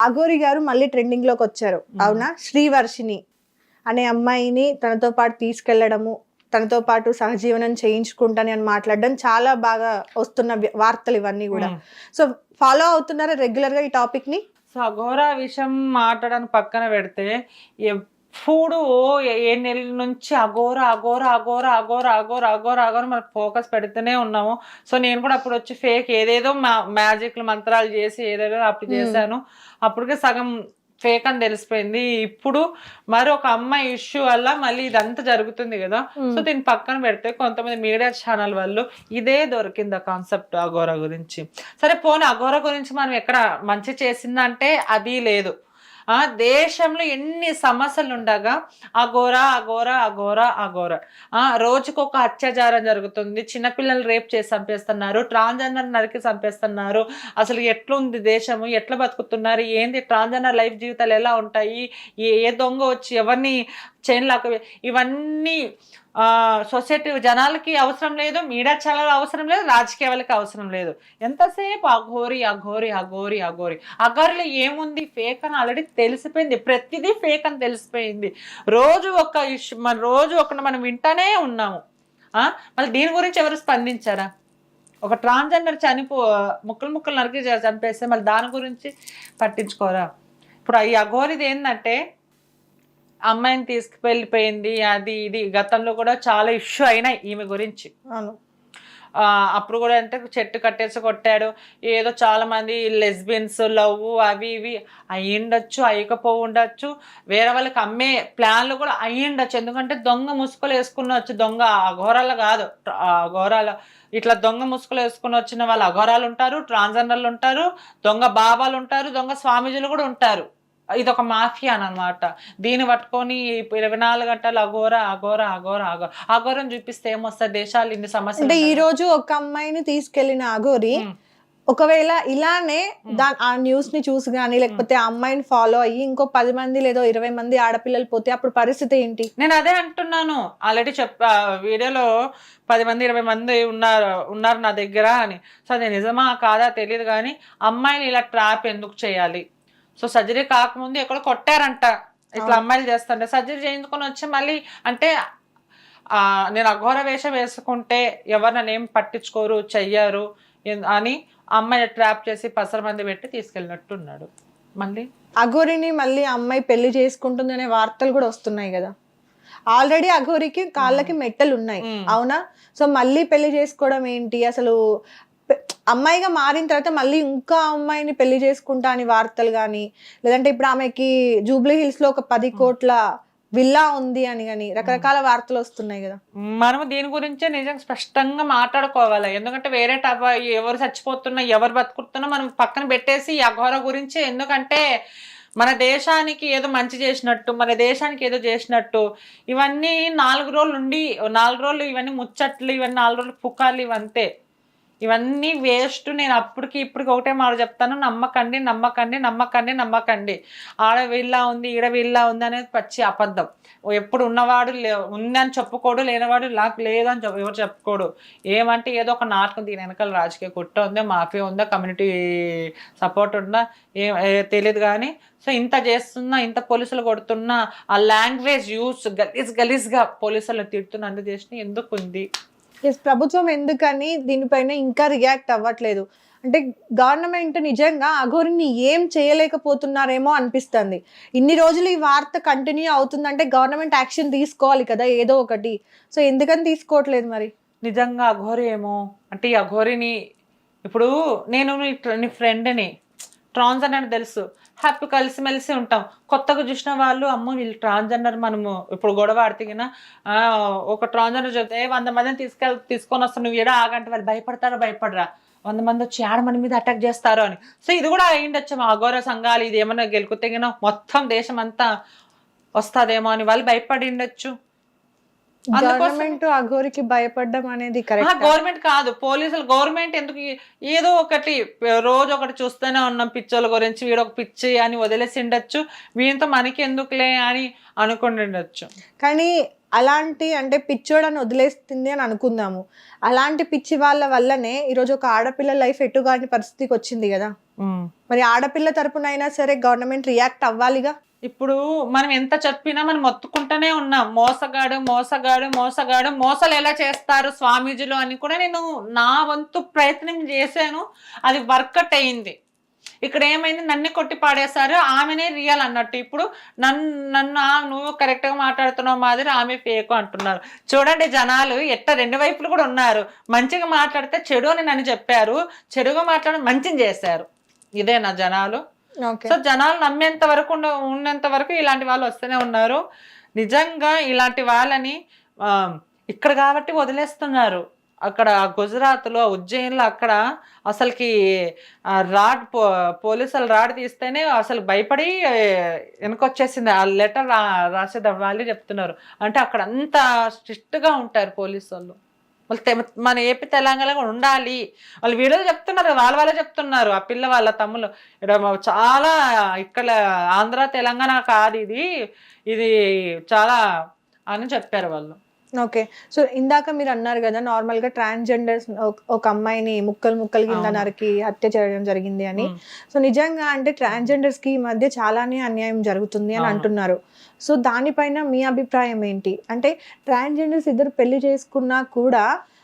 అఘోరి గారు మళ్ళీ ట్రెండింగ్ లోకి వచ్చారు అవునా. శ్రీవర్షిని అనే అమ్మాయిని తనతో పాటు తీసుకెళ్లడము, తనతో పాటు సహజీవనం చేయించుకుంటాని అని మాట్లాడడం చాలా బాగా వస్తున్న వార్తలు ఇవన్నీ కూడా. సో ఫాలో అవుతున్నారా రెగ్యులర్ గా ఈ టాపిక్ ని? సో అఘోరా విషయం మాట్లాడడానికి పక్కన పెడితే ఎప్పుడు 7 నెలల నుంచి అఘోరా అఘోరా అఘోరా అఘోరా అఘోరా అఘోరా అఘోరా మనకు ఫోకస్ పెడుతూనే ఉన్నాము. సో నేను కూడా అప్పుడు వచ్చి ఫేక్ ఏదేదో మ్యాజిక్లు మంత్రాలు చేసి ఏదేదో అప్పుడు చేశాను. అప్పటికే సగం ఫేక్ అని తెలిసిపోయింది. ఇప్పుడు మరి ఒక అమ్మాయి ఇష్యూ వల్ల మళ్ళీ ఇదంతా జరుగుతుంది కదా. సో దీన్ని పక్కన పెడితే కొంతమంది మీడియా ఛానల్ వాళ్ళు ఇదే దొరికింది ఆ కాన్సెప్ట్ అఘోరా గురించి. సరే పోనీ అఘోరా గురించి మనం ఎక్కడ మంచి చేసిందంటే అది లేదు. దేశంలో ఎన్ని సమస్యలు ఉండగా అఘోరా అఘోరా అఘోరా అఘోరా. రోజుకు ఒక అత్యాచారం జరుగుతుంది, చిన్నపిల్లలు రేప్ చేసి చంపేస్తున్నారు, ట్రాన్స్జెండర్ నరికి చంపేస్తున్నారు. అసలు ఎట్లుంది దేశము, ఎట్లా బతుకుతున్నారు, ఏంది ట్రాన్స్జెండర్ లైఫ్ జీవితాలు ఎలా ఉంటాయి, ఏ దొంగ వచ్చి ఎవరిని చైన్లాక, ఇవన్నీ సొసైటీ జనాలకి అవసరం లేదు, మీడియా ఛానల్ అవసరం లేదు, రాజకీయ వాళ్ళకి అవసరం లేదు. ఎంతసేపు అఘోరి అఘోరి అఘోరి అఘోరి. అఘోరిలో ఏముంది, ఫేక్ అని ఆల్రెడీ తెలిసిపోయింది, ప్రతిదీ ఫేక్ అని తెలిసిపోయింది. రోజు ఒక ఇష్యూ రోజు ఒకటి మనం వింటానే ఉన్నాము. మళ్ళీ దీని గురించి ఎవరు స్పందించారా? ఒక ట్రాన్స్జెండర్ ముక్కలు ముక్కలు నరికి చంపేస్తే మళ్ళీ దాని గురించి పట్టించుకోరా? ఇప్పుడు ఈ అఘోరిది ఏంటంటే అమ్మాయిని తీసుకువెళ్ళిపోయింది, అది ఇది గతంలో కూడా చాలా ఇష్యూ అయినాయి ఈమె గురించి. అప్పుడు కూడా అంటే చెట్టు కట్టేసి కొట్టాడు, ఏదో చాలా మంది లెస్బియన్స్ లవ్ అవి ఇవి అయ్యిండొచ్చు, అయ్యకపోవచ్చు, వేరే వాళ్ళకి అమ్మే ప్లాన్లు కూడా అయ్యిండొచ్చు. ఎందుకంటే దొంగ ముసుగులు వేసుకుని వచ్చి, దొంగ అఘోరాలు కాదు, అఘోరాలు ఇట్లా దొంగ ముసుగులు వేసుకుని వచ్చిన వాళ్ళు అఘోరాలు ఉంటారు, ట్రాన్స్జెండర్లు ఉంటారు, దొంగ బాబాలు ఉంటారు, దొంగ స్వామీజీలు కూడా ఉంటారు. ఇది ఒక మాఫియా అనమాట. దీన్ని పట్టుకొని 24 గంటలు అఘోరా అఘోరా అఘోరా అఘోరా అఘోరం చూపిస్తే ఏమొస్తాయి? దేశాలు ఇన్ని సమస్యలు. అంటే ఈ రోజు ఒక అమ్మాయిని తీసుకెళ్లిన అఘోరి ఒకవేళ ఇలానే ఆ న్యూస్ ని చూసి కానీ లేకపోతే ఆ అమ్మాయిని ఫాలో అయ్యి ఇంకో 10 మంది లేదా 20 మంది ఆడపిల్లలు పోతే అప్పుడు పరిస్థితి ఏంటి? నేను అదే అంటున్నాను, ఆల్రెడీ వీడియోలో 10 మంది 20 మంది ఉన్నారు నా దగ్గర అని. సో అది నిజమా కాదా తెలియదు, కానీ అమ్మాయిని ఇలా ట్రాప్ ఎందుకు చేయాలి? సో సర్జరీ కాకముందు ఎక్కడో కొట్టారంట, ఇట్లా అమ్మాయిలు చేస్తుంటే సర్జరీ చేయించుకొని వచ్చి మళ్ళీ అంటే నేను అఘోర వేషం వేసుకుంటే ఎవరు నన్ను ఏం పట్టించుకోరు చెయ్యరు అని అమ్మాయి ట్రాప్ చేసి 10 మంది పెట్టి తీసుకెళ్ళినట్టున్నాడు. మళ్ళీ అఘోరిని మళ్ళీ అమ్మాయి పెళ్లి చేసుకుంటుంది అనే వార్తలు కూడా వస్తున్నాయి కదా. ఆల్రెడీ అఘోరికి కాళ్ళకి మెట్టలు ఉన్నాయి అవునా. సో మళ్ళీ పెళ్లి చేసుకోవడం ఏంటి అసలు? అమ్మాయిగా మారిన తర్వాత మళ్ళీ ఇంకా అమ్మాయిని పెళ్లి చేసుకుంటా అని వార్తలు కానీ, లేదంటే ఇప్పుడు ఆమెకి జూబ్లీ హిల్స్ లో ఒక 10 కోట్ల విల్లా ఉంది అని కానీ రకరకాల వార్తలు వస్తున్నాయి కదా. మనము దీని గురించే నిజంగా స్పష్టంగా మాట్లాడుకోవాలి. ఎందుకంటే వేరే ఎవరు చచ్చిపోతున్నా ఎవరు బతుకుతున్నా మనం పక్కన పెట్టేసి అఘోర గురించి, ఎందుకంటే మన దేశానికి ఏదో మంచి చేసినట్టు, మన దేశానికి ఏదో చేసినట్టు ఇవన్నీ 4 రోజులు ఉండి 4 రోజులు ఇవన్నీ ముచ్చట్లు, ఇవన్నీ 4 రోజులు పుకార్లు, ఇవంతే, ఇవన్నీ వేస్ట్. నేను అప్పటికి ఇప్పటికి ఒకటే మాట చెప్తాను, నమ్మకండి నమ్మకండి నమ్మకండి నమ్మకండి. ఆడ వీళ్ళ ఉంది ఈడ వీళ్ళ ఉంది అనేది పచ్చి అబద్ధం. ఎప్పుడు ఉన్నవాడు ఉందని చెప్పుకోడు, లేనివాడు నాకు లేదని ఎవరు చెప్పుకోడు. ఏమంటే ఏదో ఒక నాటకం, దీని వెనకాల రాజకీయ కుట్ర ఉందా, మాఫియా ఉందా, కమ్యూనిటీ సపోర్ట్ ఉందా తెలియదు. కానీ సో ఇంత చేస్తున్నా, ఇంత పోలీసులు కొడుతున్నా, ఆ లాంగ్వేజ్ యూస్ గలీజ్గా పోలీసులను తిడుతున్నా, అంత చేసిన ఎందుకు ఉంది? ప్రభుత్వం ఎందుకని దీనిపైన ఇంకా రియాక్ట్ అవ్వట్లేదు? అంటే గవర్నమెంట్ నిజంగా అఘోరిని ఏం చేయలేకపోతున్నారేమో అనిపిస్తుంది. ఇన్ని రోజులు ఈ వార్త కంటిన్యూ అవుతుందంటే గవర్నమెంట్ యాక్షన్ తీసుకోవాలి కదా ఏదో ఒకటి. సో ఎందుకని తీసుకోవట్లేదు మరి? నిజంగా అఘోరి ఏమో అంటే ఈ అఘోరిని ఇప్పుడు నేను నీ ఫ్రెండ్ని, ట్రాన్స్జెండర్ అని తెలుసు, హ్యాపీ కలిసిమెలిసి ఉంటాం. కొత్తగా చూసిన వాళ్ళు అమ్మో వీళ్ళు ట్రాన్స్జెండర్, మనము ఇప్పుడు గొడవ ఆడితేగిన ఒక ట్రాన్స్జెండర్ చెప్తే 100 మందిని తీసుకొని వస్తాను, నువ్వు ఏడా ఆగంటే వాళ్ళు భయపడరా 100 మంది వచ్చి ఆడ మన మీద అటాక్ చేస్తారు అని. సో ఇది కూడా అయ్యిండొచ్చు, మా అఘోర సంఘాలు ఇది ఏమన్నా గెలుకుతేగిన మొత్తం దేశం అంతా వస్తుందేమో అని వాళ్ళు భయపడి ఉండొచ్చు. గవర్నమెంట్ అఘోరికి భయపడడం అనేది కరెక్ట్? గవర్నమెంట్ కాదు, పోలీసులు. గవర్నమెంట్ ఎందుకు ఏదో ఒకటి రోజు ఒకటి చూస్తూనే ఉన్నాం పిచ్చోళ్ళ గురించి, వీడొక పిచ్చి అని వదిలేసి ఉండొచ్చు, వీళ్ళతో మనకి ఎందుకులే అని అనుకుని ఉండొచ్చు. కానీ అలాంటి అంటే పిచ్చోడని వదిలేస్తుంది అని అనుకుందాము, అలాంటి పిచ్చి వాళ్ళ వల్లనే ఈరోజు ఒక ఆడపిల్ల లైఫ్ ఎటుగాని పరిస్థితికి వచ్చింది కదా. మరి ఆడపిల్ల తరపున అయినా సరే గవర్నమెంట్ రియాక్ట్ అవ్వాలిగా. ఇప్పుడు మనం ఎంత చెప్పినా మనం మొత్తుకుంటూనే ఉన్నాం, మోసగాడు మోసగాడు మోసగాడు, మోసాలు ఎలా చేస్తారు స్వామీజీలు అని కూడా నేను నా వంతు ప్రయత్నం చేశాను, అది వర్కౌట్ అయింది. ఇక్కడ ఏమైంది, నన్ను కొట్టి పాడేశారు, ఆమెనే రియల్ అన్నట్టు. ఇప్పుడు నన్ను నువ్వు కరెక్ట్ గా మాట్లాడుతున్నావు మాదిరి ఆమె ఫేక్ అంటున్నారు. చూడండి జనాలు ఎట్ట రెండు వైపులు కూడా ఉన్నారు. మంచిగా మాట్లాడితే చెడు అని నన్ను చెప్పారు, చెడుగా మాట్లాడి మంచిని చేశారు. ఇదేనా జనాలు? సో జనాలు నమ్మేంత వరకు ఉన్నంత వరకు ఇలాంటి వాళ్ళు వస్తూనే ఉన్నారు. నిజంగా ఇలాంటి వాళ్ళని ఇక్కడ కాబట్టి వదిలేస్తున్నారు. అక్కడ గుజరాత్లో ఉజ్జయిన్లో అక్కడ అసలుకి రాడ్ పోలీసులు రాడ్ తీస్తేనే అసలు భయపడి వెనకొచ్చేసింది. ఆ లెటర్ రాసేది వాళ్ళే చెప్తున్నారు. అంటే అక్కడ అంత స్ట్రిక్ట్గా ఉంటారు పోలీసు వాళ్ళు. మన ఏపీ తెలంగాణ కూడా ఉండాలి. వాళ్ళు వీడియోలు చెప్తున్నారు, వాళ్ళే చెప్తున్నారు. ఆ పిల్ల వాళ్ళ తమ్ముళ్ళు చాలా ఇక్కడ ఆంధ్ర తెలంగాణ కాదు ఇది చాలా అని చెప్పారు వాళ్ళు. ఓకే. సో ఇందాక మీరు అన్నారు కదా నార్మల్ గా ట్రాన్స్జెండర్స్ ఒక అమ్మాయిని ముక్కలు కింద నరికి హత్య చేయడం జరిగింది అని. సో నిజంగా అంటే ట్రాన్స్జెండర్స్ కి ఈ మధ్య చాలానే అన్యాయం జరుగుతుంది అని అంటున్నారు. సో దానిపైన మీ అభిప్రాయం ఏంటి? అంటే ట్రాన్స్జెండర్స్ ఇద్దరు పెళ్లి చేసుకున్నా కూడా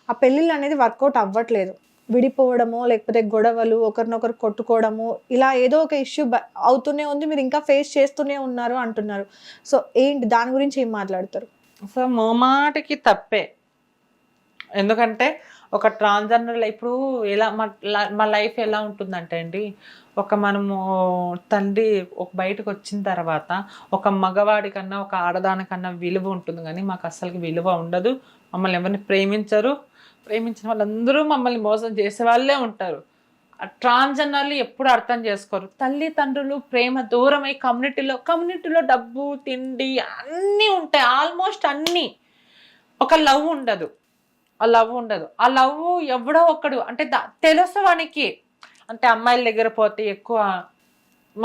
ఆ పెళ్లిళ్ళు అనేది వర్కౌట్ అవ్వట్లేదు, విడిపోవడమో లేకపోతే గొడవలు, ఒకరినొకరు కొట్టుకోవడము, ఇలా ఏదో ఒక ఇష్యూ అవుతూనే ఉంది, మీరు ఇంకా ఫేస్ చేస్తూనే ఉన్నారు అంటున్నారు. సో ఏంటి దాని గురించి ఏం మాట్లాడతారు? సో మాటికి తప్పే. ఎందుకంటే ఒక ట్రాన్స్జెండర్ ఇప్పుడు ఎలా మా లైఫ్ ఎలా ఉంటుందంటే అండి, మనము తండ్రి బయటకు వచ్చిన తర్వాత ఒక మగవాడి కన్నా ఒక ఆడదానికన్నా విలువ ఉంటుంది, కానీ మాకు అసలుకి విలువ ఉండదు. మమ్మల్ని ఎవరిని ప్రేమించిన వాళ్ళందరూ మమ్మల్ని మోసం చేసే వాళ్ళే ఉంటారు. ట్రాన్స్జెండర్లు ఎప్పుడు అర్థం చేసుకోరు. తల్లిదండ్రులు ప్రేమ దూరమై కమ్యూనిటీలో డబ్బు తిండి అన్నీ ఉంటాయి, ఆల్మోస్ట్ అన్నీ. ఒక లవ్ ఉండదు. ఆ లవ్ ఎవడో ఒకడు అంటే తెలుసు వానికి, అంటే అమ్మాయిల దగ్గర పోతే ఎక్కువ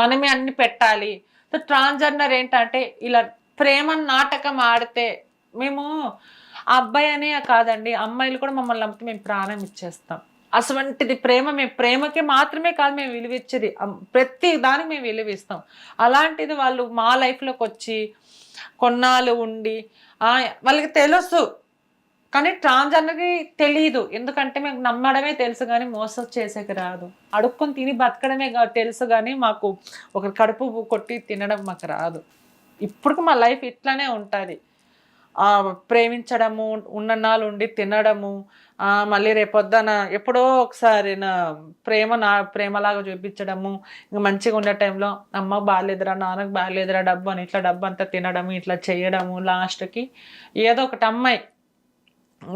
మనమే అన్ని పెట్టాలి. సో ట్రాన్స్జెండర్ ఏంటంటే ఇలా ప్రేమ నాటకం ఆడితే మేము ఆ అబ్బాయి అనే కాదండి, అమ్మాయిలు కూడా మమ్మల్ని నమ్మితే మేము ప్రాణం ఇచ్చేస్తాం. అటువంటిది ప్రేమ. మేము ప్రేమకి మాత్రమే కాదు మేము విలువ ఇచ్చేది, ప్రతి దానికి మేము విలువ ఇస్తాం. అలాంటిది వాళ్ళు మా లైఫ్లోకి వచ్చి కొన్నాళ్ళు ఉండి వాళ్ళకి తెలుసు, కానీ ట్రాన్స్జెండర్కి తెలియదు. ఎందుకంటే మేము నమ్మడమే తెలుసు కానీ మోసం చేసేకి రాదు. అడుక్కొని తిని బతకడమే తెలుసు కానీ మాకు ఒక కడుపు కొట్టి తినడం మాకు రాదు. ఇప్పుడు మా లైఫ్ ఇట్లానే ఉంటుంది. ప్రేమించడము, ఉన్నన్నాళ్ళు ఉండి తినడము, మళ్ళీ రేపొద్దున ఎప్పుడో ఒకసారి ప్రేమలాగా చూపించడము, ఇంకా మంచిగా ఉండే టైంలో అమ్మకు బాగాలేదురా నాన్నకు బాగాలేదురా డబ్బు అని ఇట్లా డబ్బు అంతా తినడము, ఇట్లా చేయడము. లాస్ట్కి ఏదో ఒకటి అమ్మాయి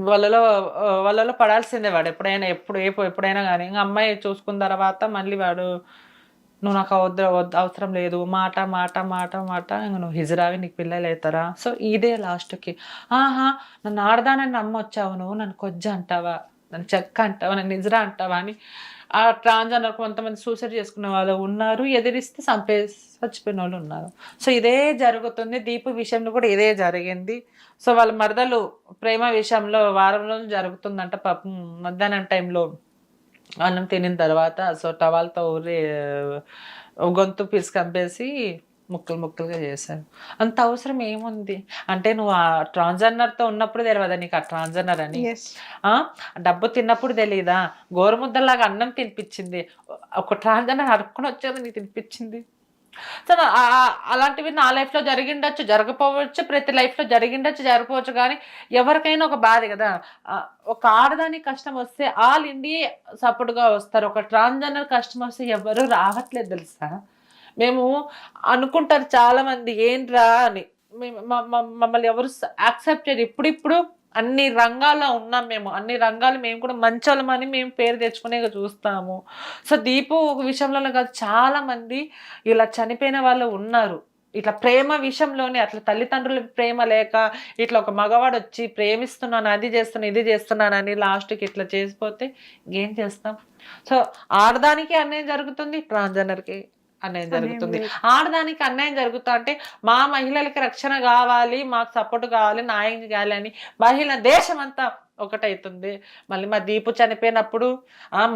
వాళ్ళలో పడాల్సిందే వాడు ఎప్పుడైనా కానీ. ఇంకా అమ్మాయి చూసుకున్న తర్వాత మళ్ళీ వాడు నువ్వు నాకు అవసరం లేదు, మాట ఇంక నువ్వు హిజరావి, నీకు పిల్లలు అవుతారా. సో ఇదే లాస్ట్కి నన్ను ఆడదానని నమ్మొచ్చావు, నువ్వు నన్ను కొజ్జ అంటావా, నన్ను చెక్క అంటావా, నన్ను హిజరా అంటావా అని ఆ ట్రాన్స్జెండర్ కొంతమంది సూసైడ్ చేసుకునే వాళ్ళు ఉన్నారు, ఎదిరిస్తే చచ్చిపోయిన వాళ్ళు ఉన్నారు. సో ఇదే జరుగుతుంది. దీపు విషయంలో కూడా ఇదే జరిగింది. సో వాళ్ళ మరదలు ప్రేమ విషయంలో వారం రోజులు జరుగుతుందంట. పాపం మధ్యాహ్నం టైంలో అన్నం తినిన తర్వాత సో టవాల్తో గొంతు పిసికంపేసి ముక్కలుగా చేశాను. అంత అవసరం ఏముంది అంటే నువ్వు ఆ ట్రాన్స్జెండర్తో ఉన్నప్పుడు తెలియదా నీకు ఆ ట్రాన్స్జెండర్ అని? డబ్బు తిన్నప్పుడు తెలియదా? గోరుముద్దలాగా అన్నం తినిపించింది, ఒక ట్రాన్స్జెండర్ అడుక్కుని వచ్చేది నీకు తినిపించింది. సో అలాంటివి నా లైఫ్లో జరిగిండొచ్చు, జరగపోవచ్చు, ప్రతి లైఫ్లో జరిగిండొచ్చు, జరగపోవచ్చు. కానీ ఎవరికైనా ఒక బాధ కదా. ఒక ఆడదానికి కష్టం వస్తే ఆల్ ఇండియా సపోర్ట్గా వస్తారు, ఒక ట్రాన్స్జెండర్ కష్టం వస్తే ఎవరు రావట్లేదు తెలుసా. మేము అనుకుంటారు చాలామంది ఏంట్రా అని, మమ్మల్ని ఎవరు యాక్సెప్ట్ చేయరు. ఇప్పుడు అన్ని రంగాల్లో ఉన్నాం మేము, అన్ని రంగాలు మేము కూడా మంచోళ్ళమని మేము పేరు తెచ్చుకునే చూస్తాము. సో దీపు ఒక విషయంలో కాదు, చాలామంది ఇలా చనిపోయిన వాళ్ళు ఉన్నారు. ఇట్లా ప్రేమ విషయంలోనే అట్లా తల్లిదండ్రుల ప్రేమ లేక ఇట్లా ఒక మగవాడు వచ్చి ప్రేమిస్తున్నాను, అది చేస్తున్నాను, ఇది చేస్తున్నాను అని లాస్ట్కి ఇట్లా చేసిపోతే ఏం చేస్తాం. సో ఆడదానికి అన్యాయం జరుగుతుంది, ట్రాన్స్జెండర్కి అన్యాయం జరుగుతుంది. ఆడదానికి అన్యాయం జరుగుతా అంటే మా మహిళలకి రక్షణ కావాలి, మాకు సపోర్ట్ కావాలి, న్యాయం కావాలి అని మహిళ దేశం అంతా ఒకటైతుంది. మళ్ళీ మా దీపు చనిపోయినప్పుడు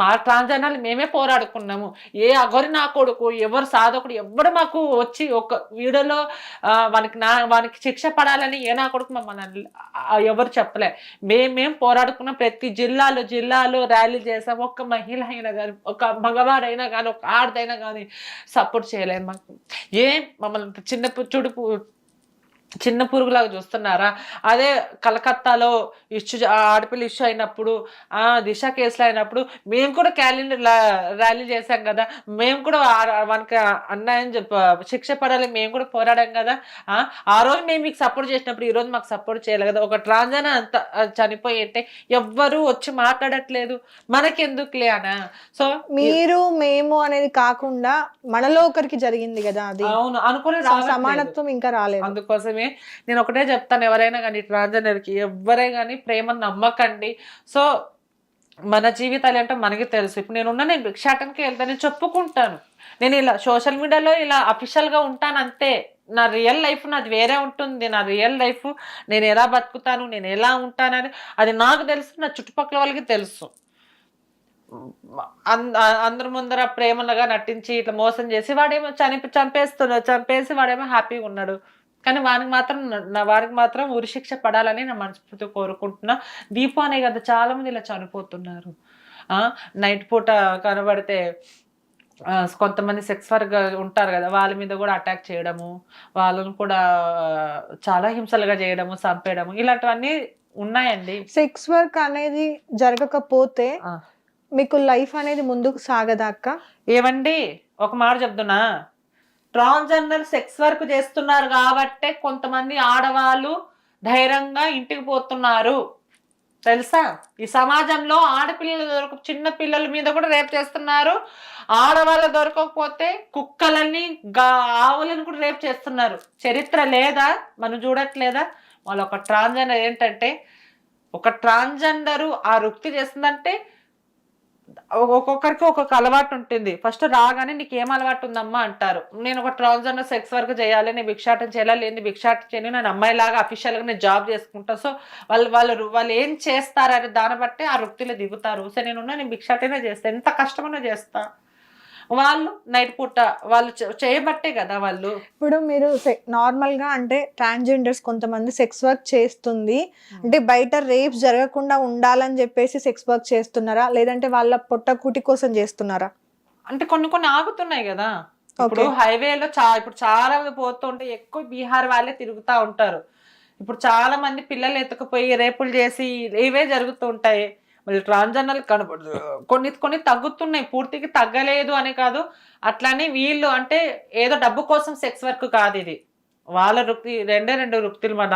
మా ట్రాన్స్జెండర్లు మేమే పోరాడుకున్నాము. ఏ అగోరి నా కొడుకు ఎవరు సాధకుడు ఎవరు మాకు వచ్చి ఒక వీడియోలో వానికి శిక్ష పడాలని ఏ నా కొడుకు మమ్మల్ని ఎవరు చెప్పలే. మేమేం పోరాడుకున్నాం. ప్రతి జిల్లాలో ర్యాలీ చేసాం. ఒక్క మహిళ అయినా కానీ, ఒక మగవాడైనా కానీ, ఒక ఆడదైనా కానీ సపోర్ట్ చేయలేదు మాకు. మమ్మల్ని చిన్న పురుగులాగా చూస్తున్నారా? అదే కలకత్తాలో ఆడపిల్ల ఇష్యూ అయినప్పుడు, దిశ కేసులు అయినప్పుడు మేము కూడా ర్యాలీ చేశాం కదా, మేము కూడా మనకి అన్యాయం శిక్ష పడాలి మేము కూడా పోరాడాం కదా. ఆ రోజు మేము మీకు సపోర్ట్ చేసినప్పుడు ఈ రోజు మాకు సపోర్ట్ చేయలేదు కదా. ఒక ట్రాన్స్జెండర్ అంత చనిపోయి అంటే ఎవ్వరు వచ్చి మాట్లాడట్లేదు, మనకెందుకులే అనా. సో మీరు మేము అనేది కాకుండా మనలో ఒకరికి జరిగింది కదా, అది అవును అనుకునే సమానత్వం ఇంకా రాలేదు. అందుకోసమే నేను ఒకటే చెప్తాను, ఎవరైనా కానీ ట్రాన్స్జెండర్కి ఎవరే కానీ ప్రేమను నమ్మకండి. సో మన జీవితాలు ఏంటో మనకి తెలుసు. ఇప్పుడు నేను భిక్షాటనకి వెళ్తాను, నేను చెప్పుకుంటాను, నేను ఇలా సోషల్ మీడియాలో ఇలా అఫీషియల్గా ఉంటాను అంతే. నా రియల్ లైఫ్ నాది వేరే ఉంటుంది. నా రియల్ లైఫ్ నేను ఎలా బతుకుతాను, నేను ఎలా ఉంటానని అది నాకు తెలుసు, నా చుట్టుపక్కల వాళ్ళకి తెలుసు. అందరి ముందర ప్రేమలుగా నటించి ఇట్లా మోసం చేసి వాడేమో చంపేసి వాడేమో హ్యాపీగా ఉన్నాడు. కానీ వారికి మాత్రం ఉరిశిక్ష పడాలని నా మనస్ఫూర్తి కోరుకుంటున్నా. దీపు అనే కదా చాలా మంది ఇలా చనిపోతున్నారు. నైట్ పూట కనబడితే కొంతమంది సెక్స్ వర్క్ ఉంటారు కదా, వాళ్ళ మీద కూడా అటాక్ చేయడము, వాళ్ళను కూడా చాలా హింసలుగా చేయడము, చంపేయడము, ఇలాంటివన్నీ ఉన్నాయండి. సెక్స్ వర్క్ అనేది జరగకపోతే మీకు లైఫ్ అనేది ముందుకు సాగదాక. ఏవండి ఒక మాట చెప్తున్నా, ట్రాన్స్జెండర్ సెక్స్ వర్క్ చేస్తున్నారు కాబట్టే కొంతమంది ఆడవాళ్ళు ధైర్యంగా ఇంటికి పోతున్నారు తెలుసా. ఈ సమాజంలో ఆడపిల్లలు చిన్న పిల్లల మీద కూడా రేప్ చేస్తున్నారు. ఆడవాళ్ళు దొరకకపోతే కుక్కలని ఆవులను కూడా రేప్ చేస్తున్నారు. చరిత్ర లేదా? మనం చూడట్లేదా? వాళ్ళు ఒక ట్రాన్స్జెండర్ ఏంటంటే, ఒక ట్రాన్స్జెండరు ఆ వృత్తి చేస్తుందంటే ఒక్కొక్కరికి ఒక్కొక్క అలవాటు ఉంటుంది. ఫస్ట్ రాగానే నీకు ఏం అలవాటు ఉందమ్మా అంటారు. నేను ఒక ట్రాన్స్జెండర్ సెక్స్ వర్క్ చేయాలి, నేను భిక్షాటం చేయాలి, నేను భిక్షాటం చేయను, నేను అమ్మాయిలాగా అఫీషియల్గా నేను జాబ్ చేసుకుంటాను. సో వాళ్ళు ఏం చేస్తారని దాన్ని బట్టి ఆ వృత్తిలో దిగుతారు. సో నేను భిక్షాటనే చేస్తాను, ఎంత కష్టమైనా చేస్తా. వాళ్ళు నైట్ పూట వాళ్ళు చేయబట్టే కదా వాళ్ళు. ఇప్పుడు మీరు నార్మల్ గా అంటే ట్రాన్స్జెండర్స్ కొంతమంది సెక్స్ వర్క్ చేస్తుంది అంటే బయట రేప్స్ జరగకుండా ఉండాలని చెప్పేసి సెక్స్ వర్క్ చేస్తున్నారా, లేదంటే వాళ్ళ పొట్టకూటి కోసం చేస్తున్నారా? అంటే కొన్ని ఆగుతున్నాయి కదా. ఇప్పుడు హైవేలో ఇప్పుడు చాలా మంది పోతుంటే ఎక్కువ బీహార్ వాళ్ళే తిరుగుతూ ఉంటారు. ఇప్పుడు చాలా మంది పిల్లలు ఎత్తుకుపోయి రేపులు చేసి ఇవే జరుగుతూ ఉంటాయి. మళ్ళీ ట్రాన్స్జెండర్లు కనబడదు, కొన్ని తగ్గుతున్నాయి, పూర్తిగా తగ్గలేదు అని కాదు. అట్లానే వీళ్ళు అంటే ఏదో డబ్బు కోసం సెక్స్ వర్క్ కాదు, ఇది వాళ్ళ వృత్తి. రెండు వృత్తులు మా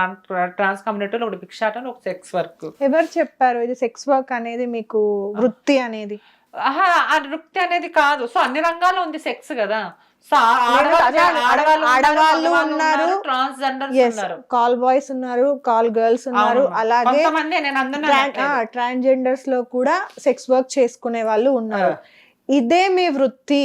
ట్రాన్స్ కమ్యూనిటీలో, ఒకటి భిక్షాటన, ఒక సెక్స్ వర్క్. ఎవరు చెప్పారు ఇది సెక్స్ వర్క్ అనేది మీకు వృత్తి అనేది? ఆ వృత్తి అనేది కాదు. సో అన్ని రంగాల్లో ఉంది సెక్స్ కదా. సో ఆడవాళ్ళు ఉన్నారు, కాల్ బాయ్స్ ఉన్నారు, కాల్ గర్ల్స్ ఉన్నారు, అలాగే ట్రాన్స్జెండర్స్ లో కూడా సెక్స్ వర్క్ చేసుకునే వాళ్ళు ఉన్నారు. ఇదే మీ వృత్తి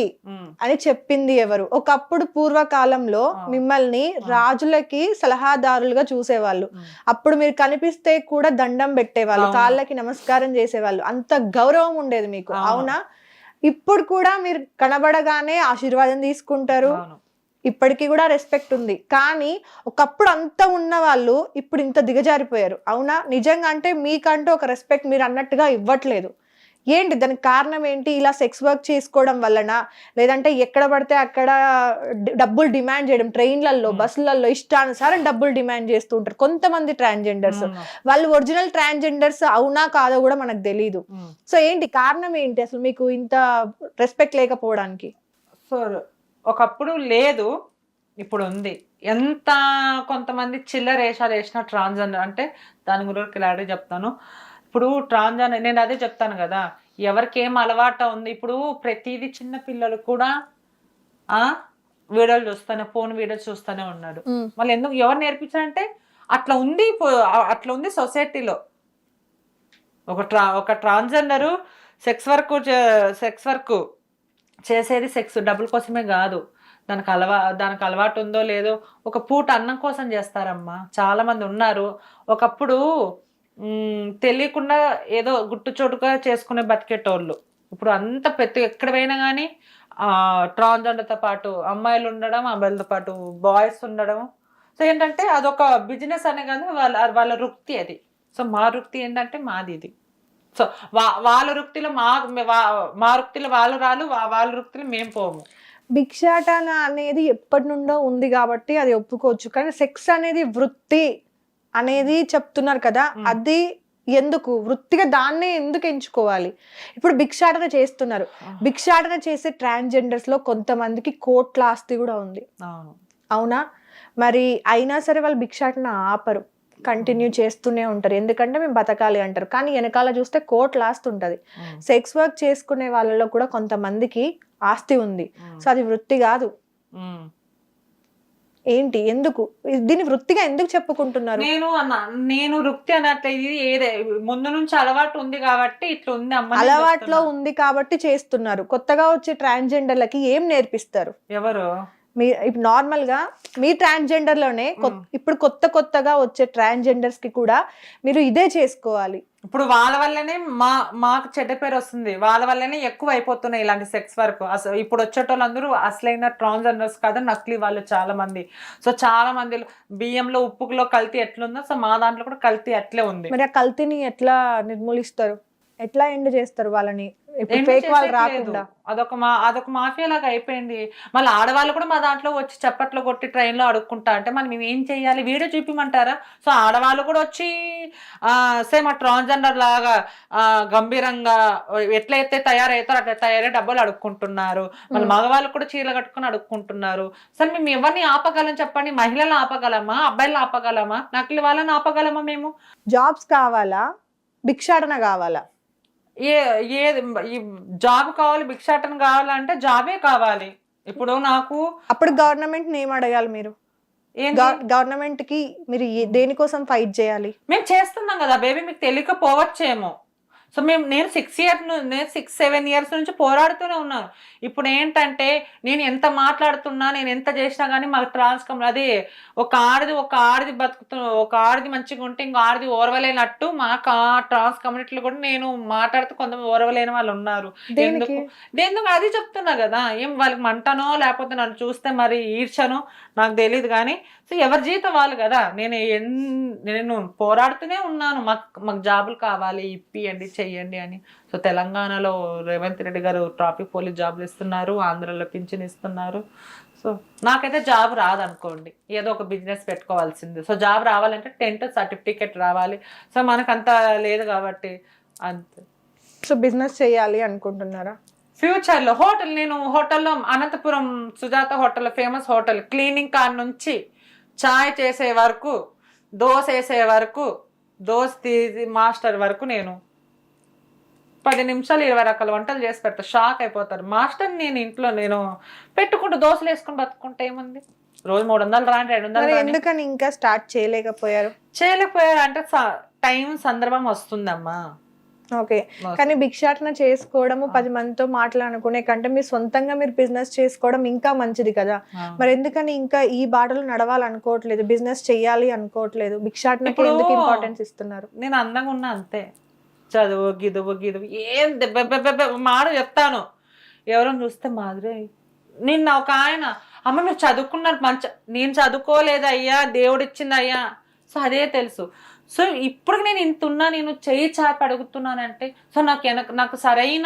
అని చెప్పింది ఎవరు? ఒకప్పుడు పూర్వకాలంలో మిమ్మల్ని రాజులకి సలహాదారులుగా చూసేవాళ్ళు. అప్పుడు మీరు కనిపిస్తే కూడా దండం పెట్టేవాళ్ళు, కాళ్ళకి నమస్కారం చేసేవాళ్ళు, అంత గౌరవం ఉండేది మీకు, అవునా? ఇప్పుడు కూడా మీరు కనబడగానే ఆశీర్వాదం తీసుకుంటారు, ఇప్పటికీ కూడా రెస్పెక్ట్ ఉంది. కానీ ఒకప్పుడు అంత ఉన్న వాళ్ళు ఇప్పుడు ఇంత దిగజారిపోయారు, అవునా? నిజంగా అంటే మీకంటూ ఒక రెస్పెక్ట్ మీరు అన్నట్టుగా ఇవ్వట్లేదు. ఏంటి దానికి కారణం ఏంటి? ఇలా సెక్స్ వర్క్ చేసుకోవడం వలన, లేదంటే ఎక్కడ పడితే అక్కడ డబ్బులు డిమాండ్ చేయడం, ట్రైన్లలో బస్సులలో ఇష్టానుసారం డబ్బులు డిమాండ్ చేస్తూ ఉంటారు కొంతమంది ట్రాన్స్జెండర్స్. వాళ్ళు ఒరిజినల్ ట్రాన్స్జెండర్స్ అవునా కాదో కూడా మనకు తెలియదు. సో ఏంటి కారణం ఏంటి అసలు మీకు ఇంత రెస్పెక్ట్ లేకపోవడానికి? సో ఒకప్పుడు లేదు, ఇప్పుడు ఉంది. ఎంత కొంతమంది చిల్లర వేషాలు వేసిన ట్రాన్స్జెండర్ అంటే దాని గురించి క్లారిటీ చెప్తాను. ఇప్పుడు ట్రాన్స్జెండర్ నేను అదే చెప్తాను కదా, ఎవరికి ఏం అలవాటు ఉంది. ఇప్పుడు ప్రతిదీ చిన్న పిల్లలు కూడా వీడియోలు చూస్తానే, ఫోన్ వీడియోస్ చూస్తూనే ఉన్నాడు. మళ్ళీ ఎందుకు ఎవరు నేర్పించారంటే అట్లా ఉంది సొసైటీలో. ఒక ట్రాన్స్జెండరు సెక్స్ వర్క్ చేసేది సెక్స్ డబ్బుల కోసమే కాదు, దానికి అలవాటు ఉందో లేదో ఒక పూట అన్నం కోసం చేస్తారమ్మా. చాలా మంది ఉన్నారు. ఒకప్పుడు తెలియకుండా ఏదో గుట్టుచోటుగా చేసుకునే బతికేటోళ్ళు. ఇప్పుడు అంత ఎక్కడ పోయినా కానీ ట్రాన్స్జెండర్తో పాటు అమ్మాయిలు ఉండడం, అబ్బాయిలతో పాటు బాయ్స్ ఉండడం. సో ఏంటంటే అదొక బిజినెస్ అనే కాదు, వాళ్ళ వృత్తి అది. సో మా వృత్తి ఏంటంటే మాది ఇది. సో వాళ్ళ వృత్తిలో మా వృత్తిలో వాళ్ళు రాలు, వాళ్ళ వృత్తిలో మేము పోము. భిక్షాటన అనేది ఎప్పటి నుండో ఉంది కాబట్టి అది ఒప్పుకోవచ్చు, కానీ సెక్స్ అనేది వృత్తి అనేది చెప్తున్నారు కదా, అది ఎందుకు వృత్తిగా దాన్నే ఎందుకు ఎంచుకోవాలి? ఇప్పుడు భిక్షాటన చేస్తున్నారు, భిక్షాటన చేసే ట్రాన్స్జెండర్స్ లో కొంతమందికి కోట్ల ఆస్తి కూడా ఉంది, అవునా? మరి అయినా సరే వాళ్ళు భిక్షాటన ఆపరు, కంటిన్యూ చేస్తూనే ఉంటారు. ఎందుకంటే మేము బతకాలి అంటారు. కానీ వెనకాల చూస్తే కోట్ల ఆస్తి ఉంటుంది. సెక్స్ వర్క్ చేసుకునే వాళ్ళలో కూడా కొంతమందికి ఆస్తి ఉంది. సో అది వృత్తి కాదు. ఏంటి, ఎందుకు దీన్ని వృత్తిగా ఎందుకు చెప్పుకుంటున్నారు? నేను వృత్తి అన్నట్టు ఇది ఏదే ముందు నుంచి అలవాటు ఉంది కాబట్టి ఇట్లా ఉంది అమ్మ, అలవాట్లో ఉంది కాబట్టి చేస్తున్నారు. కొత్తగా వచ్చే ట్రాన్స్జెండర్లకి ఏం నేర్పిస్తారు? ఎవరు ఇప్పుడు నార్మల్ గా మీ ట్రాన్స్జెండర్ లోనే ఇప్పుడు కొత్తగా వచ్చే ట్రాన్స్జెండర్స్ కి కూడా మీరు ఇదే చేసుకోవాలి. ఇప్పుడు వాళ్ళ వల్లనే మాకు చెడ్డ పేరు వస్తుంది, వాళ్ళ వల్లనే ఎక్కువ అయిపోతున్నాయి ఇలాంటి సెక్స్ వర్క్. అసలు ఇప్పుడు వచ్చేటోళ్ళందరూ అసలైన ట్రాన్స్జెండర్స్ కాదు, నకిలీ వాళ్ళు చాలా మంది. సో చాలా మంది బియ్యంలో ఉప్పులో కల్తీ ఎట్లుందో, సో మా దాంట్లో కూడా కల్తీ అట్లే ఉంది. మరి ఆ కల్తీని ఎట్లా నిర్మూలిస్తారు? ఎట్లా ఎండ్ చేస్తారు వాళ్ళని? అదొక మాఫియా లాగా అయిపోయింది. మళ్ళీ ఆడవాళ్ళు కూడా మా దాంట్లో వచ్చి చప్పట్లో కొట్టి ట్రైన్ లో అడుక్కుంటా అంటే మనం మేము ఏం చెయ్యాలి? వీడియో చూపిమంటారా? సో ఆడవాళ్ళు కూడా వచ్చి సేమ్ ఆ ట్రాన్స్జెండర్ లాగా గంభీరంగా ఎట్లయితే తయారవుతారో అట్లా తయారై డబ్బులు అడుక్కుంటున్నారు. మళ్ళీ మగవాళ్ళు కూడా చీరలు కట్టుకుని అడుక్కుంటున్నారు. సరే మేము ఎవరిని ఆపగలం చెప్పండి? మహిళలను ఆపగలమా? అబ్బాయిలను ఆపగలమా? నకిలీ వాళ్ళని ఆపగలమా? మేము జాబ్స్ కావాలా, భిక్షాటన కావాలా? జాబ్ కావాలి, భిక్షాటన కావాలంటే జాబే కావాలి. ఇప్పుడు నాకు అప్పుడు గవర్నమెంట్ ఏం అడగాలి? మీరు గవర్నమెంట్ కి మీరు దేనికోసం ఫైట్ చేయాలి? మేము చేస్తున్నాం కదా బేబీ, మీకు తెలియకపోవచ్చేమో. సో నేను 6-7 years నుంచి పోరాడుతూనే ఉన్నాను. ఇప్పుడు ఏంటంటే నేను ఎంత మాట్లాడుతున్నా, నేను ఎంత చేసినా కానీ మాకు అదే ఒక ఆడిది ఒక ఆడిది మంచిగా ఉంటే ఇంకో ఆడిది ఓర్వలేనట్టు మాకు ఆ ట్రాన్స్ కమ్యూనిటీలో కూడా నేను మాట్లాడుతూ కొంతమంది ఓర్వలేని వాళ్ళు ఉన్నారు. ఎందుకు అది చెప్తున్నా కదా, ఏం వాళ్ళకి మంటనో లేకపోతే నన్ను చూస్తే మరి ఈర్చనో నాకు తెలియదు. కానీ సో ఎవరి జీతం వాళ్ళు కదా. నేను పోరాడుతూనే ఉన్నాను, మాకు జాబులు కావాలి, ఇప్పియండి, చెయ్యండి అని. సో తెలంగాణలో రేవంత్ రెడ్డి గారు ట్రాఫిక్ పోలీస్ జాబులు ఇస్తున్నారు, ఆంధ్రలో పింఛన్ ఇస్తున్నారు. సో నాకైతే జాబ్ రాదనుకోండి, ఏదో ఒక బిజినెస్ పెట్టుకోవాల్సింది. సో జాబ్ రావాలంటే 10th సర్టిఫికేట్ రావాలి. సో మనకు అంత లేదు కాబట్టి అంతే. సో బిజినెస్ చేయాలి అనుకుంటున్నారా ఫ్యూచర్లో? నేను హోటల్లో అనంతపురం సుజాత హోటల్లో ఫేమస్ హోటల్, క్లీనింగ్ కార్ నుంచి చాయ్ చేసే వరకు, దోశ వేసే వరకు, దోశ తీసి మాస్టర్ వరకు నేను 10 నిమిషాలు 20 రకాల వంటలు చేసి పెడతా. షాక్ అయిపోతారు. మాస్టర్ నేను ఇంట్లో నేను పెట్టుకుంటూ దోశలు వేసుకుని బతుకుంటే ఏముంది? రోజు 300 రాని 200. ఎందుకని ఇంకా స్టార్ట్ చేయలేకపోయారు అంటే టైం సందర్భం వస్తుందమ్మా. ఓకే, కానీ భిక్షాటన చేసుకోవడము 10 మందితో మాట్లాడుకునే కంటే మీరు సొంతంగా మీరు బిజినెస్ చేసుకోవడం ఇంకా మంచిది కదా. మరి ఎందుకని ఇంకా ఈ బాటలు నడవాలనుకోవట్లేదు, బిజినెస్ చెయ్యాలి అనుకోవట్లేదు? భిక్షాటనకి ఎందుకు ఇంపార్టెన్స్ ఇస్తున్నారు? నేను అందంగా ఉన్నా అంతే, చదువు గిదువు ఏం మాట చెప్తాను. ఎవరైనా చూస్తే మాదిరి నిన్న ఒక ఆయన, అమ్మ మీరు చదువుకున్నారు నేను చదువుకోలేదయ్యా, దేవుడిచ్చిందయ్యా. సో అదే తెలుసు. సో ఇప్పుడు నేను ఇంత ఉన్నా, నేను చేయి చాపి అడుగుతున్నానంటే సో నాకు సరైన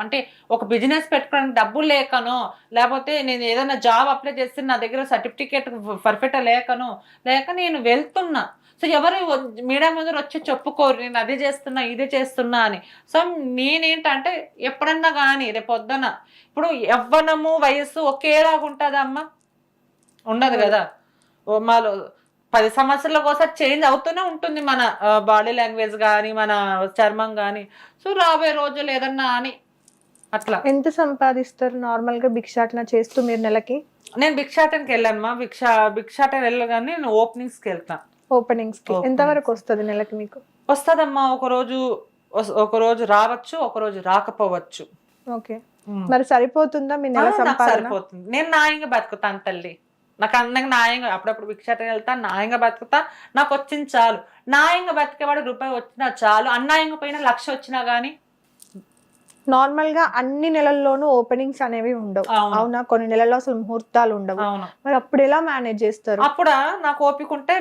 అంటే ఒక బిజినెస్ పెట్టుకోవడానికి డబ్బులు లేకనో, లేకపోతే నేను ఏదైనా జాబ్ అప్లై చేస్తే నా దగ్గర సర్టిఫికేట్ పర్ఫెక్ట్ లేక నేను వెళ్తున్నా. సో ఎవరు మీడియా ముందు వచ్చి చెప్పుకోరు నేను అదే చేస్తున్నా ఇదే చేస్తున్నా అని. సో నేనేంటంటే ఎప్పుడన్నా కానీ రేపొద్దున ఇప్పుడు యవ్వనము వయస్సు ఒకేలాగా ఉంటుందమ్మా? ఉండదు కదా. మాలో 10 సంవత్సరాలకు ఒకసారి చేంజ్ అవుతూనే ఉంటుంది మన బాడీ లాంగ్వేజ్ కానీ, మన చర్మం కానీ. సో రాబోయే రోజులు ఏదన్నా అని అట్లా. ఎంత సంపాదిస్తారు నార్మల్ గా భిక్షాటన చేస్తూ మీరు నెలకి? నేను భిక్షాటనకి వెళ్ళాను, భిక్షాటన వెళ్ళగానే నేను ఓపెనింగ్స్కి వెళ్తాను. ఓపెనింగ్స్ కి ఎంత వరకు వస్తుంది నెలకి మీకు? వస్తుందమ్మా, ఒక రోజు రావచ్చు, ఒక రోజు రాకపోవచ్చు. ఓకే. మరి సరిపోతుందా మీ నెల నాకు సంపాదన? సరిపోతుంది. నేను న్యాయంగా బతుకుతాను తల్లి. నాకు అందంగా న్యాయంగా అప్పుడప్పుడు భిక్షాటన వెళ్తా, న్యాయంగా బతుకుతా, నాకు వచ్చింది చాలు. న్యాయంగా బతికేవాడు రూపాయి వచ్చినా చాలు, అన్యాయంగా పోయినా 1,00,000 వచ్చినా గానీ. నార్మల్ గా అన్ని నెలల్లోనూ ఓపెనింగ్స్ అనేవి ఉండవు, అవునా? కొన్ని నెలల్లో అసలు ముహూర్తాలు ఉండవు. మరి అప్పుడు ఎలా మేనేజ్ చేస్తారు? అప్పుడు నాకు ఓపిక ఉంటే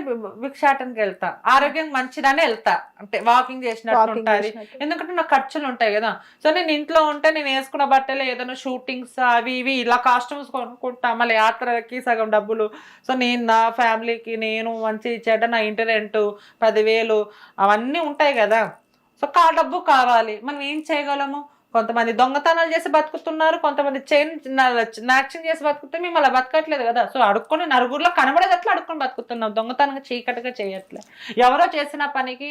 భిక్షాటనకి వెళ్తా, ఆరోగ్యం మంచిదని వెళ్తా, అంటే వాకింగ్ చేసినట్టు ఉంటుంది. ఎందుకంటే నాకు ఖర్చులు ఉంటాయి కదా. సో నేను ఇంట్లో ఉంటే నేను వేసుకున్న బట్టలు ఏదైనా షూటింగ్స్ అవి ఇవి ఇలా కాస్ట్యూమ్స్ కొనుక్కుంటా, మళ్ళీ యాత్రకి సగం డబ్బులు. సో నేను నా ఫ్యామిలీకి నేను మంచి చెడ్డ, నా ఇంటి రెంట్ 10,000 అవన్నీ ఉంటాయి కదా. సో డబ్బు కావాలి, మనం ఏం చేయగలము? కొంతమంది దొంగతనాలు చేసి బతుకుతున్నారు, కొంతమంది నాక్షన్ చేసి బతుకుతే మేము అలా బతకట్లేదు కదా. సో అడుక్కొని నలుగురిలో కనబడేటట్లు అడుక్కొని బతుకుతున్నాం, దొంగతనంగా చీకటిగా చేయట్లేదు. ఎవరో చేసిన పనికి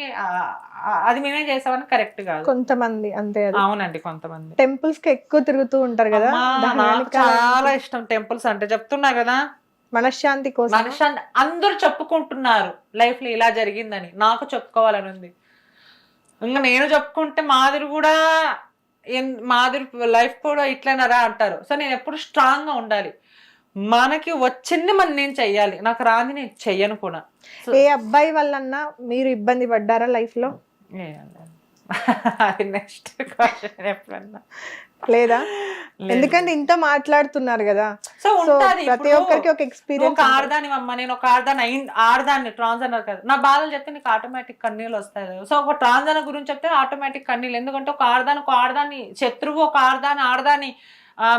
అది మేమే చేసామని కరెక్ట్ కాదు. కొంతమంది అంతే. అవునండి, కొంతమంది టెంపుల్స్ కి ఎక్కువ తిరుగుతూ ఉంటారు కదా. నాకు చాలా ఇష్టం టెంపుల్స్ అంటే, చెప్తున్నా కదా, మనశ్శాంతి కోసం. మనశ్శాంతి అందరూ చెప్పుకుంటున్నారు లైఫ్ లో ఇలా జరిగిందని, నాకు చెప్పుకోవాలని ఉంది. ఇంకా నేను చెప్పుకుంటే మాదిరి లైఫ్ కూడా ఇట్లనరా అంటారు. సో నేను ఎప్పుడు స్ట్రాంగ్ గా ఉండాలి. మనకి వచ్చింది నేను చెయ్యాలి, నాకు రాంది నేను చెయ్యను కూడా. ఏ అబ్బాయి వల్లన్నా మీరు ఇబ్బంది పడ్డారా లైఫ్ లో? అది నెక్స్ట్ క్వశ్చన్. ఎప్పుడన్నా లేదా? ఎందుకంటే ఇంత మాట్లాడుతున్నారు కదా. సో ప్రతి ఒక్కరికి ఒక ఎక్స్పీరియన్స్. ఒక ఆడదాని అమ్మ, నేను ఒక ఆడదాన్ని ట్రాన్స్జెండర్ కదా, నా బాధలు చెప్తే నీకు ఆటోమేటిక్ కన్నీళ్ళు వస్తాయి. సో ఒక ట్రాన్స్జెండర్ గురించి చెప్తే ఆటోమేటిక్ కన్నీళ్ళు. ఎందుకంటే ఒక ఆడదాని శత్రువు, ఒక ఆడదాని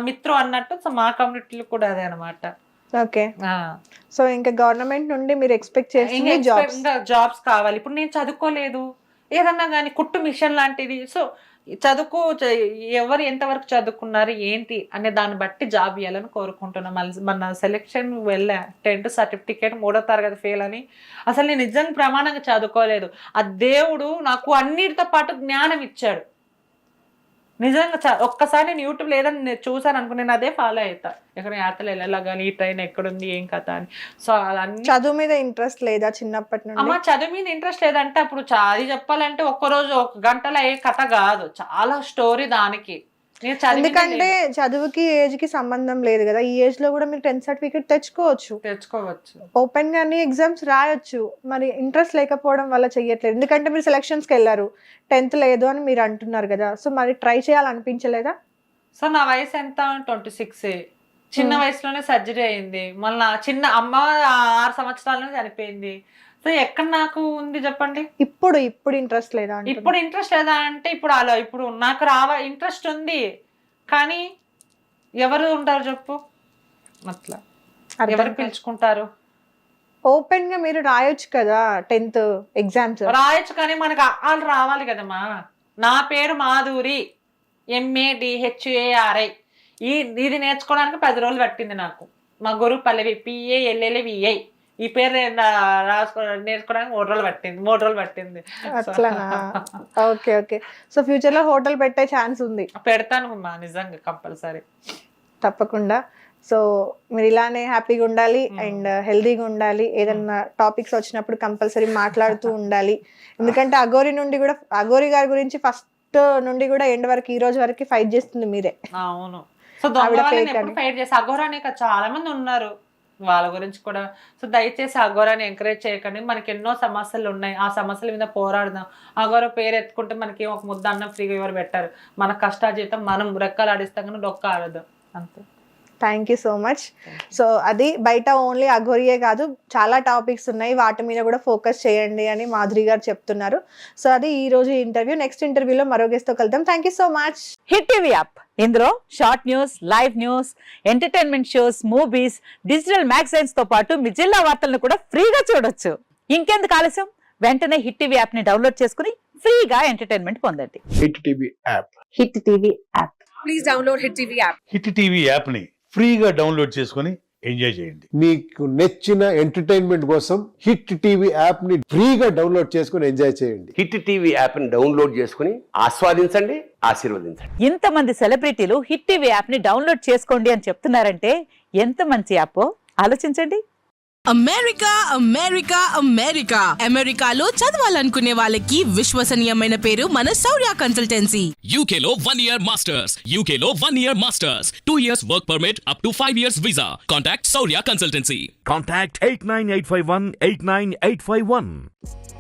మిత్రు అన్నట్టు. సో మా కమ్యూనిటీలో కూడా అదే అనమాట. ఓకే. సో ఇంకా గవర్నమెంట్ నుండి మీరు ఎక్స్పెక్ట్ చేస్తే జాబ్స్ కావాలి. ఇప్పుడు నేను చదువుకోలేదు, ఏదన్నా కానీ కుట్టు మిషన్ లాంటిది. సో ఎవరు ఎంతవరకు చదువుకున్నారు ఏంటి అనే దాన్ని బట్టి జాబ్ ఇవ్వాలని కోరుకుంటున్నాం. మన సెలెక్షన్ వెళ్ళా, 10th సర్టిఫికేట్ 3వ తరగతి ఫెయిల్ అని. అసలు నేను నిజంగా ప్రమాణంగా చదువుకోలేదు. ఆ దేవుడు నాకు అన్నిటితో పాటు జ్ఞానం ఇచ్చాడు. నిజంగా ఒక్కసారి నేను యూట్యూబ్ లేదని నేను చూసాను అనుకో, నేను అదే ఫాలో అవుతా. ఎక్కడ యాత్రలు వెళ్ళాలా కానీ, ఈ ట్రైన్ ఎక్కడుంది ఏం కథ అని. సో అన్ని. చదువు మీద ఇంట్రెస్ట్ లేదా చిన్నప్పటి నుండి? అమ్మ చదువు మీద ఇంట్రెస్ట్ లేదంటే అప్పుడు అది చెప్పాలంటే ఒక్కరోజు 1 గంటలో అయ్యే కథ కాదు, చాలా స్టోరీ దానికి. ఎందుకంటే చదువుకి ఏజ్ కి సంబంధం లేదు కదా. ఈ ఏజ్ లో కూడా మీరు 10th సర్టిఫికేట్ తెచ్చుకోవచ్చు. ఓపెన్ గా ఎగ్జామ్స్ రాయొచ్చు. మరి ఇంట్రెస్ట్ లేకపోవడం వల్ల చెయ్యట్లేదు. ఎందుకంటే మీరు సెలక్షన్స్ కి వెళ్ళారు, 10th లేదు అని మీరు అంటున్నారు కదా. సో మరి ట్రై చేయాలనిపించలేదా? సో నా వయసు ఎంత? 26. చిన్న వయసులోనే సర్జరీ అయింది. మళ్ళీ చిన్న అమ్మ 6 సంవత్సరాలనే చనిపోయింది. సో ఎక్కడ నాకు ఉంది చెప్పండి? ఇప్పుడు ఇంట్రెస్ట్ లేదా? ఇప్పుడు ఇంట్రెస్ట్ లేదా అంటే ఇప్పుడు నాకు ఇంట్రెస్ట్ ఉంది, కానీ ఎవరు ఉంటారు చెప్పు, అట్లా ఎవరు పిలుచుకుంటారు? ఓపెన్ గా మీరు రాయొచ్చు కదా 10th ఎగ్జామ్స్. రాయొచ్చు కానీ మనకు వాళ్ళు రావాలి కదమ్మా. నా పేరు మాధురి, MADHARI. ఇది నేర్చుకోవడానికి 10 రోజులు పట్టింది నాకు. మా గురువు పల్లవి, PALLVI. ఈ పేరు నేర్చుకోవడానికి 3 రోజులు పట్టింది. అట్లానా? Okay okay. సో ఫ్యూచర్ లో హోటల్ పెట్టే ఛాన్స్ ఉంది? పెడతాను నిజంగా, కంపల్సరీ, తప్పకుండా. సో మీరు ఇలానే హ్యాపీగా ఉండాలి అండ్ హెల్దీగా ఉండాలి. ఏదన్నా టాపిక్స్ వచ్చినప్పుడు కంపల్సరీ మాట్లాడుతూ ఉండాలి. ఎందుకంటే అఘోరి గారి గురించి ఫస్ట్ నుండి కూడా ఎండ్ వరకు, ఈ రోజు వరకు ఫైట్ చేస్తుంది మీరే. అవును. సో ఫైట్ చేసి అఘోరానే చాలా మంది ఉన్నారు, వాళ్ళ గురించి కూడా. సో దయచేసి అఘోరాని ఎంకరేజ్ చేయకండి. మనకి ఎన్నో సమస్యలు ఉన్నాయి, ఆ సమస్యల మీద పోరాడదాం. అఘోర పేరు ఎత్తుకుంటే మనకి ఒక ముద్ద అన్నం ఫ్రీగా ఎవరు పెట్టారు? మన కష్టాజీతం మనం రెక్కలు ఆడిస్తాం కానీ డొక్క ఆడదాం, అంతే. Thank you so much. So అది బయట ఓన్లీ అఘోరియే కాదు, చాలా టాపిక్స్ ఉన్నాయి, వాటి మీద కూడా ఫోకస్ చేయండి అని మాధురి గారు చెప్తున్నారు. సో అది ఈ రోజు ఇంటర్వ్యూ. నెక్స్ట్ ఇంటర్వ్యూలో మరో గెస్ట్ తో కలుద్దాం. Thank you so much. Hit TV app, ఇందులో short news, live news, entertainment shows, movies, digital magazines తో పాటు మీ జిల్లా వార్తలను కూడా ఫ్రీగా చూడొచ్చు. ఇంకెందుకు ఆలస్యం, వెంటనే హిట్ టీవీ యాప్ ని డౌన్లోడ్ చేసుకుని ఫ్రీగా ఎంటర్టైన్మెంట్ పొందండి. Hit TV app. Hit TV app. Please download hit TV app. Hit TV app ని ఫ్రీగా డౌన్లోడ్ చేసుకుని ఎంజాయ్ చేయండి. మీకు నచ్చిన ఎంటర్టైన్మెంట్ కోసం హిట్ టీవీ యాప్ ని ఫ్రీగా డౌన్లోడ్ చేసుకుని ఎంజాయ్ చేయండి. హిట్ టీవీ యాప్ ని డౌన్లోడ్ చేసుకుని ఆస్వాదించండి, ఆశీర్వదించండి. ఇంతమంది సెలబ్రిటీలు హిట్ టీవీ యాప్ ని డౌన్లోడ్ చేసుకోండి అని చెప్తున్నారంటే ఎంత మంచి యాప్ ఆలోచించండి. అమెరికా అమెరికా అమెరికా అమెరికాలో చదవాలనుకునే వాళ్ళకి విశ్వసనీయమైన పేరు మన శౌర్య consultancy. UK Law 1 Year Masters. UK Law 1 Year Masters. 2 years work permit up to 5 years visa. Contact Saurya Consultancy. Contact 89851 89851.